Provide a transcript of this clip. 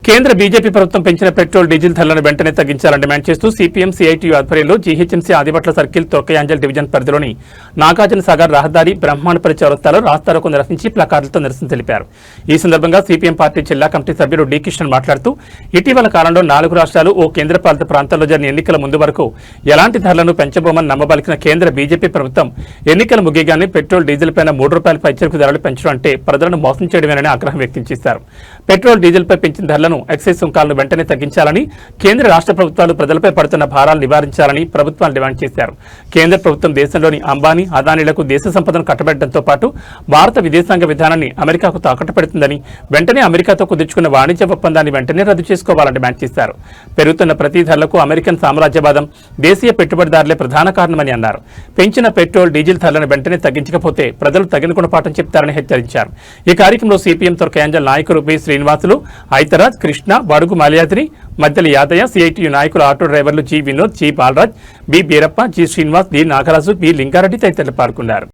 కేంద్ర బీజేపీ ప్రభుత్వం పెంచిన పెట్రోల్ డీజిల్ ధరలను వెంటనే తగ్గించాలని డిమాండ్ చేస్తూ సిపిఎం సిఐటియు ఆధ్వర్యంలో జీహెచ్ఎంసీ ఆదిబట్ల సర్కిల్ తొక్కయాంజల్ డివిజన్ పరిధిలోని నాగార్జున సాగర్ రహదారి బ్రహ్మాండపల్లి చౌరస్తాలో రాస్తారోకో నిర్వహించి ప్లకార్డులతో నిరసన తెలిపారు. ఈ సందర్భంగా సిపిఎం పార్టీ జిల్లా కమిటీ సభ్యుడు డి కిషన్ మాట్లాడుతూ ఇటీవల కాలంలో 4 రాష్ట్రాలు ఓ కేంద్రపాలిత ప్రాంతాల్లో జరిగిన ఎన్నికల ముందు వరకు ఎలాంటి ధరలను పెంచబోమని నమ్మబలికిన కేంద్ర బీజేపీ ప్రభుత్వం ఎన్నికల ముగియగానే పెట్రోల్ డీజిల్ పైన ₹3 పైచిలకు ధరలు పెంచడం అంటే ప్రజలను మోసం చేయడమేనని ఆగ్రహం వ్యక్తం చేశారు. పెట్రోల్ డీజిల్ పై పెంచిన ధరలను ఎక్సైజ్ సుంకాలను వెంటనే తగ్గించాలని, కేంద్ర రాష్ట్ర ప్రభుత్వాలు ప్రజలపై పడుతున్న భారాలు నివారించాలని ప్రభుత్వాలు డిమాండ్ చేశారు. కేంద్ర ప్రభుత్వం దేశంలోని అంబానీ, అదానీలకు దేశ సంపదను కట్టబెట్టడంతో పాటు భారత విదేశాంగ విధానాన్ని అమెరికాకు తాకట్టు పెడుతుందని, వెంటనే అమెరికాతో కుదుర్చుకున్న వాణిజ్య ఒప్పందాన్ని వెంటనే రద్దు చేసుకోవాలని డిమాండ్ చేశారు. పెరుగుతున్న ప్రతి ధరలకు అమెరికన్ సామ్రాజ్యవాదం, దేశీయ పెట్టుబడిదారులే ప్రధాన కారణమని అన్నారు. పెంచిన పెట్రోల్ డీజిల్ ధరలను వెంటనే తగ్గించకపోతే ప్రజలు తగిన గుణపాఠం చెప్తారని హెచ్చరించారు. ఈ కార్యక్రమంలో సిపిఎం తొరకయాంజల్ నాయకులు బి శ్రీనివాసులు, ఐతరాజ్, కృష్ణ, బడుగు మాల్యాద్రి, మద్దెల యాదయ్య, సిఐటియు నాయకులు ఆటో డ్రైవర్లు G Vinod, G Balaraj, B Beerappa, G Srinivas, D Nagaraju, B Lingareddy తదితరులు పాల్గొన్నారు.